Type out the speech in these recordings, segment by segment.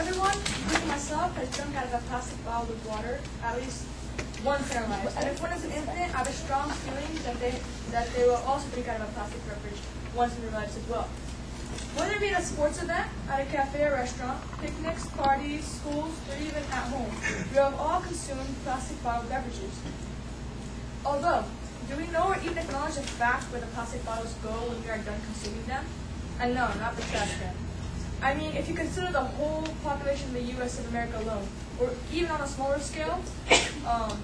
Everyone, including myself, has drunk out of a plastic bottle of water at least once in their lives. And if one is an infant, I have a strong feeling that they will also drink out of a plastic beverage once in their lives as well. Whether it be at a sports event, at a cafe or restaurant, picnics, parties, schools, or even at home, we have all consumed plastic bottled beverages. Although, do we know or even acknowledge the fact where the plastic bottles go when we are done consuming them? And no, not the trash can. I mean, if you consider the whole population of the U.S. of America alone, or even on a smaller scale,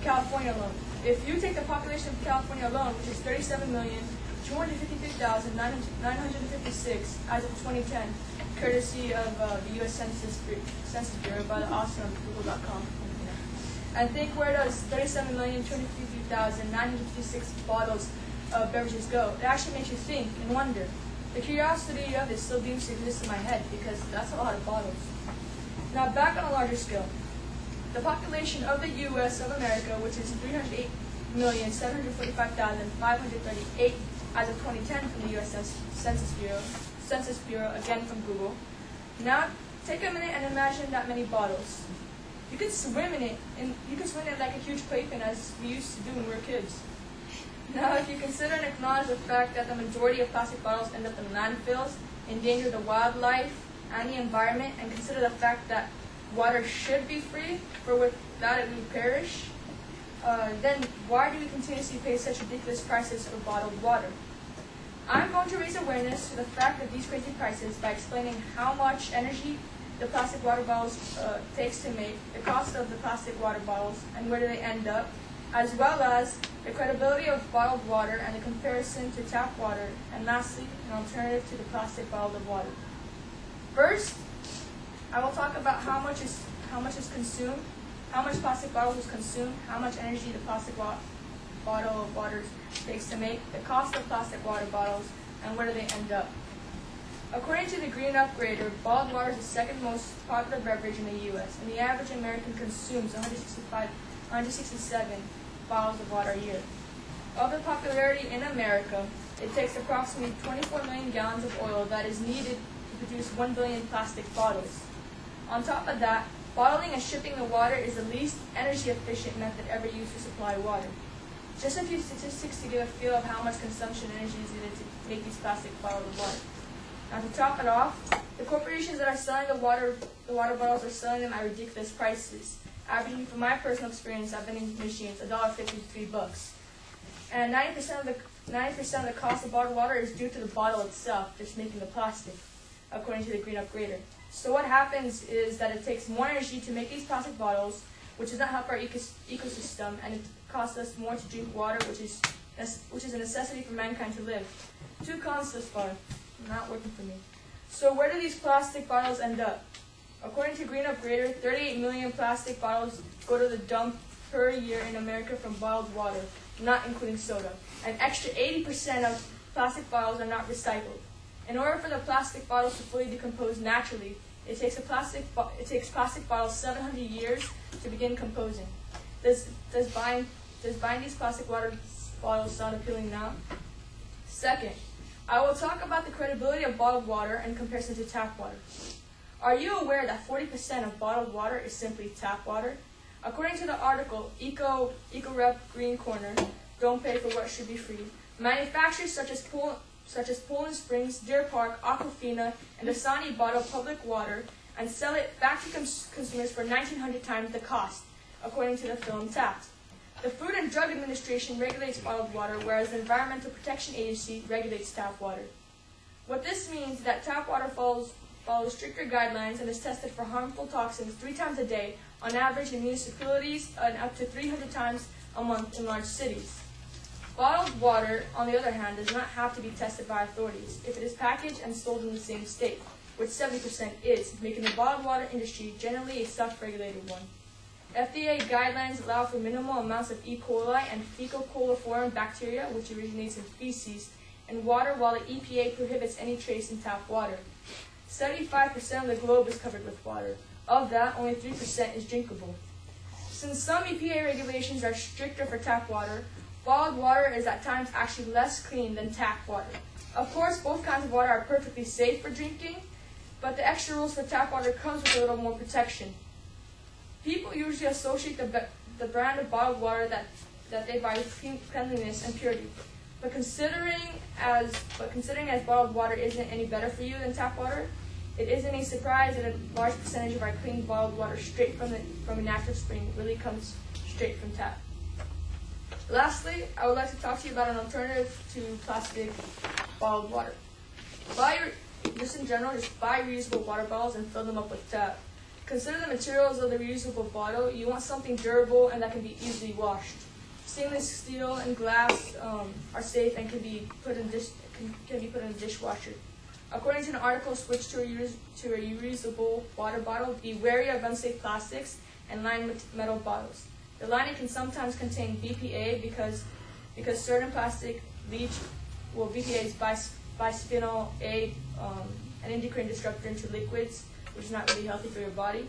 California alone. If you take the population of California alone, which is 37,250,956 as of 2010, courtesy of the U.S. Census Bureau by the awesome Google.com. And think where does 37,253,956 bottles of beverages go? It actually makes you think and wonder. The curiosity of it still seems to exist in my head because that's a lot of bottles. Now back on a larger scale. The population of the U.S. of America, which is 308,745,538 as of 2010 from the U.S. Census Bureau, again from Google. Now take a minute and imagine that many bottles. You could swim in it, and you could swim in it like a huge playpen as we used to do when we were kids. Now, if you consider and acknowledge the fact that the majority of plastic bottles end up in landfills, endanger the wildlife and the environment, and consider the fact that water should be free, for without it we perish, then why do we continuously pay such ridiculous prices for bottled water? I'm going to raise awareness to the fact of these crazy prices by explaining how much energy the plastic water bottles takes to make, the cost of the plastic water bottles, and where do they end up, as well as the credibility of bottled water and the comparison to tap water, and lastly, an alternative to the plastic bottle of water. First, I will talk about how much is consumed, how much plastic bottles is consumed, how much energy the plastic bottle of water takes to make, the cost of plastic water bottles, and where do they end up. According to the Green Upgrader, bottled water is the second most popular beverage in the U.S., and the average American consumes 167 bottles of water a year. Of the popularity in America, it takes approximately 24 million gallons of oil that is needed to produce 1 billion plastic bottles. On top of that, bottling and shipping the water is the least energy-efficient method ever used to supply water. Just a few statistics to give a feel of how much consumption energy is needed to make these plastic bottles of water. Now to top it off, the corporations that are selling the water bottles are selling them at ridiculous prices. Averaging, from my personal experience at vending machines, $1.50 to $3. And 90% of the cost of bottled water is due to the bottle itself, just making the plastic, according to the Green Upgrader. So what happens is that it takes more energy to make these plastic bottles, which does not help our ecosystem, and it costs us more to drink water, which is a necessity for mankind to live. 2 cons thus far, not working for me. So where do these plastic bottles end up? According to Green Upgrader, 38 million plastic bottles go to the dump per year in America from bottled water, not including soda. An extra 80% of plastic bottles are not recycled. In order for the plastic bottles to fully decompose naturally, it takes plastic bottles 700 years to begin composing. Does buying these plastic water bottles sound appealing now? Second, I will talk about the credibility of bottled water in comparison to tap water. Are you aware that 40% of bottled water is simply tap water? According to the article, Eco-Rep Green Corner, don't pay for what should be free, manufacturers such as Poland Springs, Deer Park, Aquafina, and Dasani bottle public water and sell it back to consumers for 1,900 times the cost, according to the film Tapped. The Food and Drug Administration regulates bottled water, whereas the Environmental Protection Agency regulates tap water. What this means is that tap water follows stricter guidelines and is tested for harmful toxins 3 times a day on average in municipalities and up to 300 times a month in large cities. Bottled water, on the other hand, does not have to be tested by authorities if it is packaged and sold in the same state, which 70% is, making the bottled water industry generally a self-regulated one. FDA guidelines allow for minimal amounts of E. coli and fecal coliform bacteria, which originates in feces, in water, while the EPA prohibits any trace in tap water. 75% of the globe is covered with water. Of that, only 3% is drinkable. Since some EPA regulations are stricter for tap water, bottled water is at times actually less clean than tap water. Of course, both kinds of water are perfectly safe for drinking, but the extra rules for tap water comes with a little more protection. People usually associate the brand of bottled water that they buy with cleanliness and purity. But considering as bottled water isn't any better for you than tap water, it isn't a surprise that a large percentage of our clean bottled water straight from a natural spring really comes straight from tap. Lastly, I would like to talk to you about an alternative to plastic bottled water. Just in general, just buy reusable water bottles and fill them up with tap. Consider the materials of the reusable bottle. You want something durable and that can be easily washed. Stainless steel and glass are safe and can be put in a dishwasher. According to an article, switch to a reusable water bottle. Be wary of unsafe plastics and lined metal bottles. The lining can sometimes contain BPA because certain plastic leach. Well, BPA is bisphenol A, an endocrine disruptor into liquids, which is not really healthy for your body,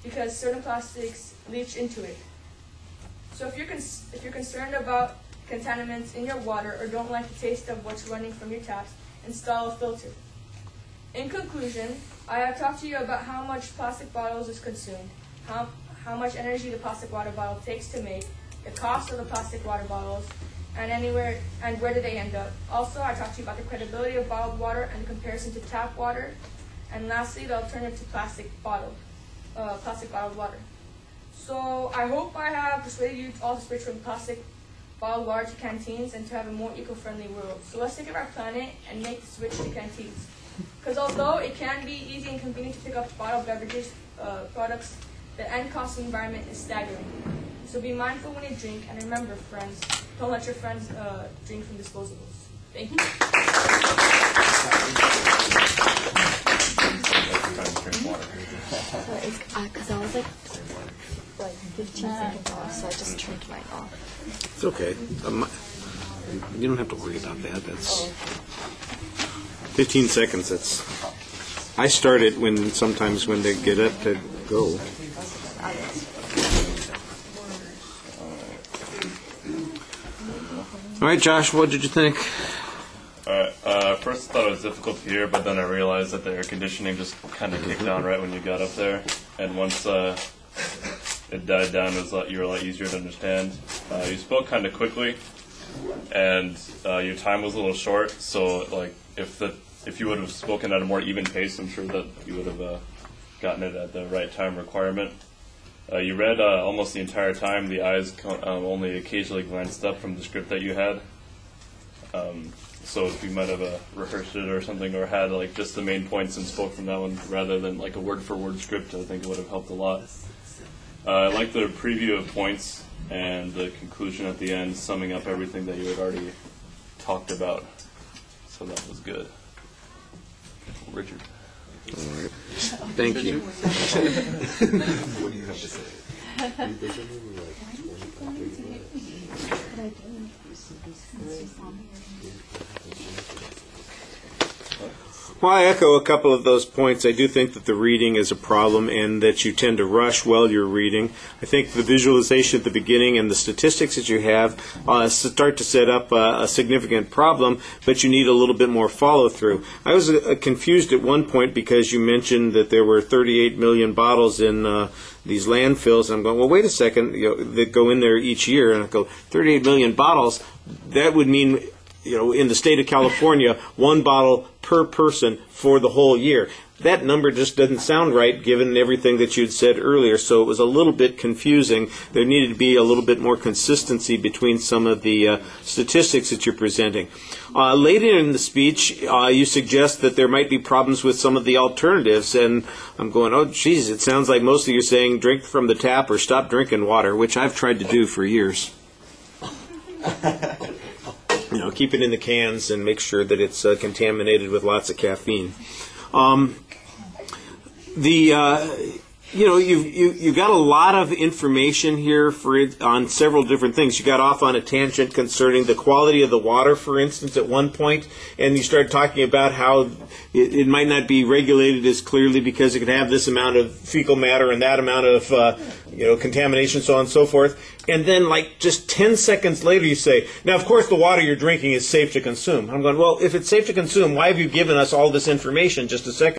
because certain plastics leach into it. So if you're concerned about contaminants in your water or don't like the taste of what's running from your taps, install a filter. In conclusion, I have talked to you about how much plastic bottles is consumed, how much energy the plastic water bottle takes to make, the cost of the plastic water bottles, and where do they end up. Also, I talked to you about the credibility of bottled water and the comparison to tap water, and lastly, the alternative to plastic bottled water. So I hope I have persuaded you all to switch from plastic bottled water to canteens and to have a more eco-friendly world. So let's think of our planet and make the switch to canteens. Because although it can be easy and convenient to pick up bottled beverages products, the end cost of the environment is staggering. So be mindful when you drink, and remember, friends, don't let your friends drink from disposables. Thank you. Because I was like 15 seconds off, so I just turned mine off. It's okay. You don't have to worry about that. That's 15 seconds. I start it sometimes when they get up to go. All right, Josh, what did you think? First I thought it was difficult to hear, but then I realized that the air conditioning just kind of kicked on right when you got up there. And once it died down, you were a lot easier to understand. You spoke kind of quickly, and your time was a little short. So, like, if you would have spoken at a more even pace, I'm sure that you would have gotten it at the right time requirement. You read almost the entire time. The eyes only occasionally glanced up from the script that you had. So if you might have rehearsed it or something, or had like just the main points and spoke from that one rather than like a word-for-word script, I think it would have helped a lot. I like the preview of points and the conclusion at the end, summing up everything that you had already talked about. So that was good. Richard. All right. Thank you. What do you have to say? Well, I echo a couple of those points. I do think that the reading is a problem and that you tend to rush while you're reading. I think the visualization at the beginning and the statistics that you have start to set up a significant problem, but you need a little bit more follow-through. I was confused at one point because you mentioned that there were 38 million bottles in these landfills. And I'm going, well, wait a second, that go in there each year. And I go, 38 million bottles, that would mean, in the state of California, 1 bottle per person for the whole year. That number just doesn't sound right given everything that you'd said earlier, so it was a little bit confusing. There needed to be a little bit more consistency between some of the statistics that you're presenting. Later in the speech, you suggest that there might be problems with some of the alternatives, and I'm going, oh, geez, it sounds like most of you are saying drink from the tap or stop drinking water, which I've tried to do for years. Keep it in the cans and make sure that it's contaminated with lots of caffeine. you know, you got a lot of information here on several different things. You got off on a tangent concerning the quality of the water, for instance, at one point, and you started talking about how it might not be regulated as clearly because it could have this amount of fecal matter and that amount of contamination, so on and so forth. And then, like, just 10 seconds later, you say, now, of course, the water you're drinking is safe to consume. I'm going, well, if it's safe to consume, why have you given us all this information just a second